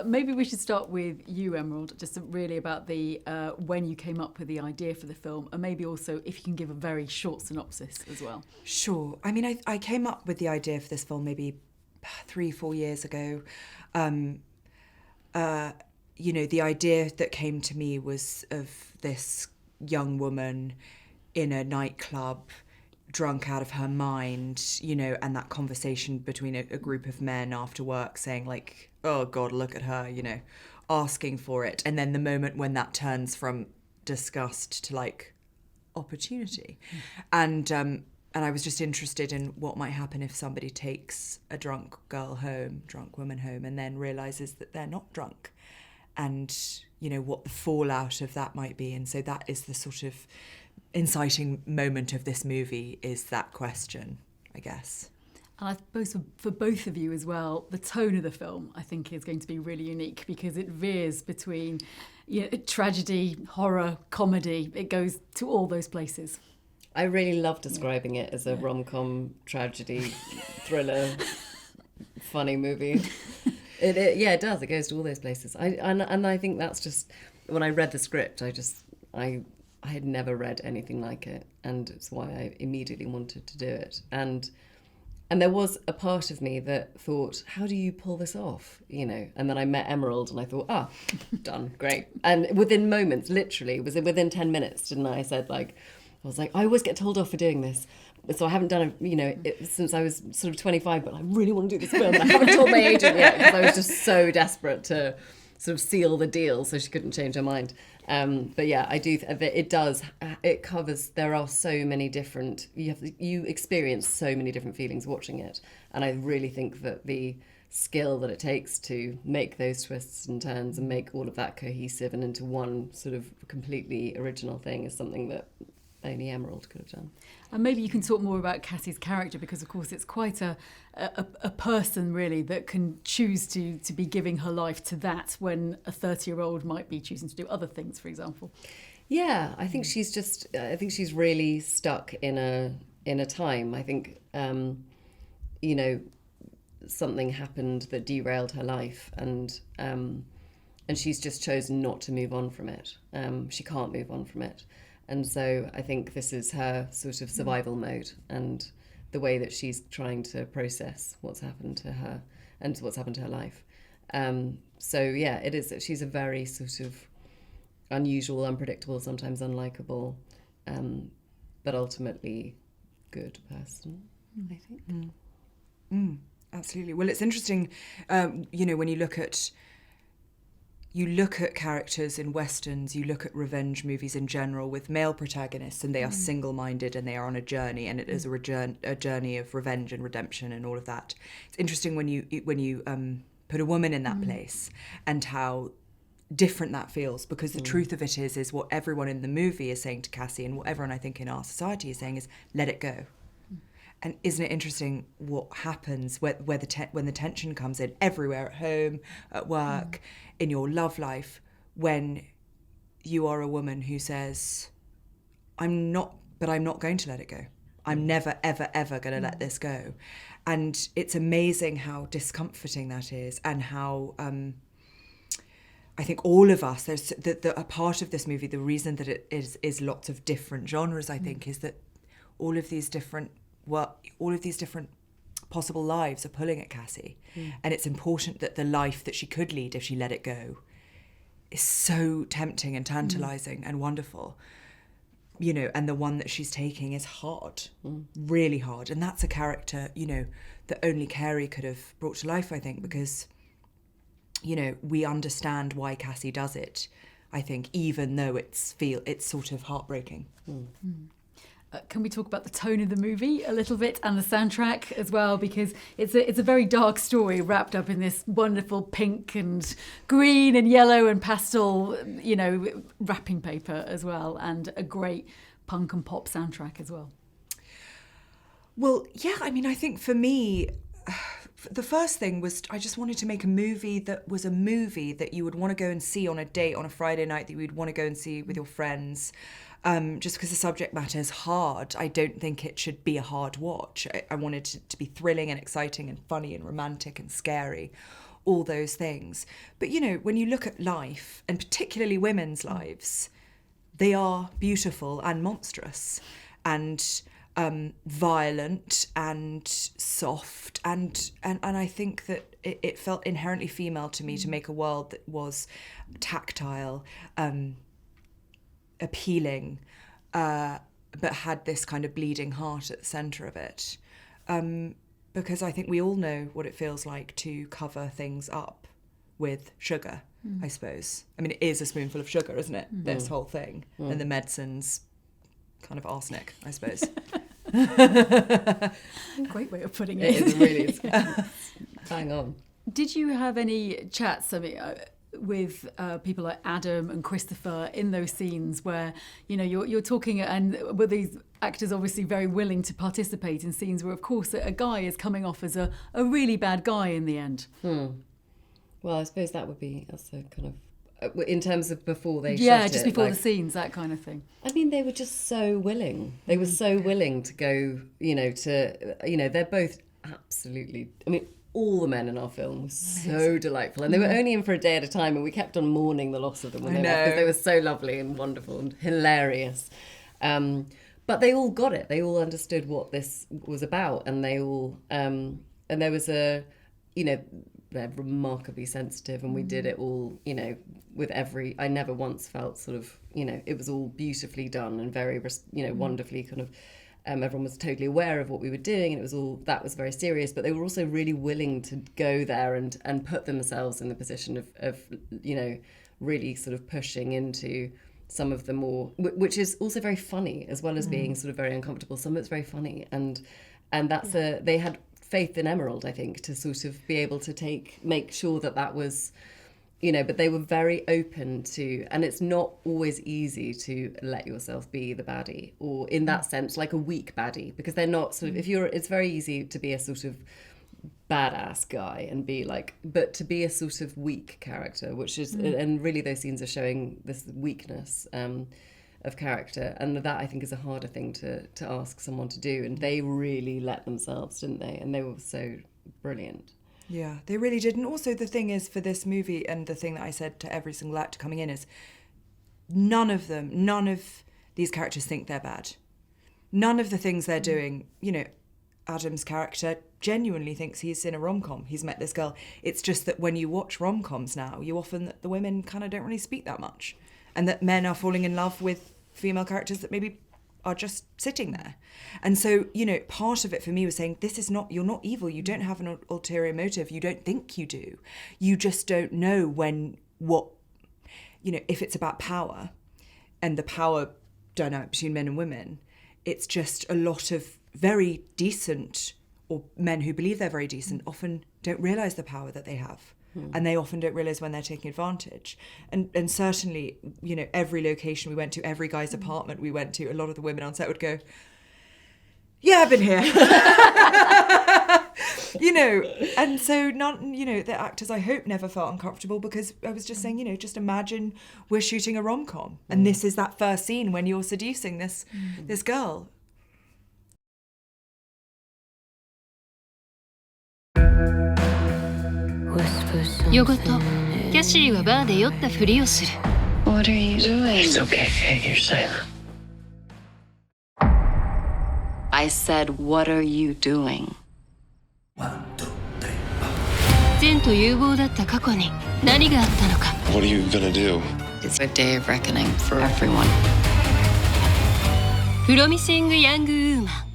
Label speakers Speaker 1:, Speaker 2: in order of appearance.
Speaker 1: Maybe we should start with you, Emerald, just really about the when you came up with the idea for the film, and maybe also if you can give a very short synopsis as well.
Speaker 2: Sure. I mean, I came up with the idea for this film maybe 3-4 years ago. The idea that came to me was of this young woman in a nightclub, drunk out of her mind, and that conversation between a group of men after work saying like, oh God, look at her, asking for it. And then the moment when that turns from disgust to like opportunity. And I was just interested in what might happen if somebody takes a drunk woman home, and then realises that they're not drunk, and, what the fallout of that might be. And so that is the sort of inciting moment of this movie, is that question, I guess.
Speaker 1: And I suppose for both of you as well, the tone of the film, I think, is going to be really unique because it veers between tragedy, horror, comedy. It goes to all those places.
Speaker 3: I really love describing it as a rom-com, tragedy, thriller, funny movie. It does. It goes to all those places. And I think that's just, when I read the script, I had never read anything like it, and it's why I immediately wanted to do it. And there was a part of me that thought, how do you pull this off? And then I met Emerald and I thought, done, great. And within moments, literally, was it within 10 minutes, didn't I? I was like, I always get told off for doing this. So I haven't done it, since I was sort of 25, but I really want to do this film. And I haven't told my agent yet because I was just so desperate to sort of seal the deal so she couldn't change her mind. But yeah, I do. It covers. There are so many different. You experience so many different feelings watching it, and I really think that the skill that it takes to make those twists and turns and make all of that cohesive and into one sort of completely original thing is something that only Emerald could have done.
Speaker 1: And maybe you can talk more about Cassie's character, because of course it's quite a person really that can choose to be giving her life to that when a 30-year-old might be choosing to do other things, for example.
Speaker 3: Yeah, I think she's really stuck in a time. I think something happened that derailed her life, and she's just chosen not to move on from it. She can't move on from it. And so I think this is her sort of survival mode, and the way that she's trying to process what's happened to her and what's happened to her life. So yeah, it is. She's a very sort of unusual, unpredictable, sometimes unlikable, but ultimately good person, I think.
Speaker 2: Absolutely. Well, it's interesting, when you look at characters in Westerns, you look at revenge movies in general with male protagonists, and they are single-minded and they are on a journey, and it is a journey of revenge and redemption and all of that. It's interesting when you put a woman in that place and how different that feels, because the truth of it is what everyone in the movie is saying to Cassie, and what everyone I think in our society is saying is, let it go. And isn't it interesting what happens when the tension comes in everywhere, at home, at work, in your love life, when you are a woman who says, I'm not going to let it go. I'm never, ever, ever going to let this go. And it's amazing how discomforting that is, and how I think all of us, there's a part of this movie, the reason that it is lots of different genres, I think, is that all of these different possible lives are pulling at Cassie. And it's important that the life that she could lead if she let it go is so tempting and tantalising and wonderful, and the one that she's taking is hard, really hard. And that's a character, that only Carey could have brought to life, I think, because, we understand why Cassie does it, I think, even though it's sort of heartbreaking.
Speaker 1: Can we talk about the tone of the movie a little bit, and the soundtrack as well, because it's a very dark story wrapped up in this wonderful pink and green and yellow and pastel, wrapping paper as well, and a great punk and pop soundtrack as well.
Speaker 2: Well, yeah, I mean, I think for me, the first thing was I just wanted to make a movie that was a movie that you would want to go and see on a date on a Friday night, that you would want to go and see with your friends. Just because the subject matter is hard, I don't think it should be a hard watch. I wanted it to be thrilling and exciting and funny and romantic and scary all those things. But, you know, when you look at life, and particularly women's lives, they are beautiful and monstrous and violent and soft. And I think that it felt inherently female to me to make a world that was tactile, appealing, but had this kind of bleeding heart at the centre of it. Because I think we all know what it feels like to cover things up with sugar, I suppose. I mean, it is a spoonful of sugar, isn't it? This whole thing. And the medicine's kind of arsenic, I suppose.
Speaker 1: Great way of putting it.
Speaker 3: It is really bang on.
Speaker 1: Did you have any chats with people like Adam and Christopher in those scenes where, you know, you're talking, and were these actors obviously very willing to participate in scenes where, of course, a guy is coming off as a really bad guy in the end?
Speaker 3: Well, I suppose that's a kind of, in terms of before they shot it.
Speaker 1: Yeah, just before the scenes, that kind of thing.
Speaker 3: I mean, they were just so willing. They were so willing to go, they're both absolutely, I mean, all the men in our film were so delightful. And they were only in for a day at a time, and we kept on mourning the loss of them when they left, because they were so lovely and wonderful and hilarious. But they all got it. They all understood what this was about, and they all, and there was they're remarkably sensitive, and we did it all, with I never once felt sort of, it was all beautifully done and very, wonderfully kind of, everyone was totally aware of what we were doing, and that was very serious, but they were also really willing to go there and put themselves in the position of really sort of pushing into some of the more, which is also very funny, as well as being sort of very uncomfortable. Some of it's very funny, and that's they had faith in Emerald, I think, to sort of be able to make sure that was, but they were very open to, and it's not always easy to let yourself be the baddie, or in that sense, like a weak baddie, because they're not sort of, it's very easy to be a sort of badass guy and be like, but to be a sort of weak character, which is, and really those scenes are showing this weakness of character, and that I think is a harder thing to ask someone to do, and they really let themselves, didn't they? And they were so brilliant.
Speaker 2: Yeah, they really did. And also the thing is, for this movie, and the thing that I said to every single actor coming in is, none of these characters think they're bad. None of the things they're doing, Adam's character genuinely thinks he's in a rom-com. He's met this girl. It's just that when you watch rom-coms now, you often, the women kind of don't really speak that much. And that men are falling in love with female characters that maybe are just sitting there. And so, part of it for me was saying, you're not evil. You don't have an ulterior motive. You don't think you do. You just don't know if it's about power and the power dynamic between men and women, it's just a lot of very decent, or men who believe they're very decent, often don't realise the power that they have. And they often don't realise when they're taking advantage. And certainly, every location we went to, every guy's apartment we went to, a lot of the women on set would go, yeah, I've been here. And so the actors, I hope, never felt uncomfortable, because I was just saying, just imagine we're shooting a rom-com and this is that first scene when you're seducing this girl.
Speaker 4: 夜ごとキャシーはバーで酔ったふりをする。What are you doing? It's okay. You're silent. I said, what are you doing? 善と有望だった過去に何があったのか。
Speaker 5: What are you gonna do?
Speaker 4: It's a day of reckoning for everyone. プロミシングヤングウーマン。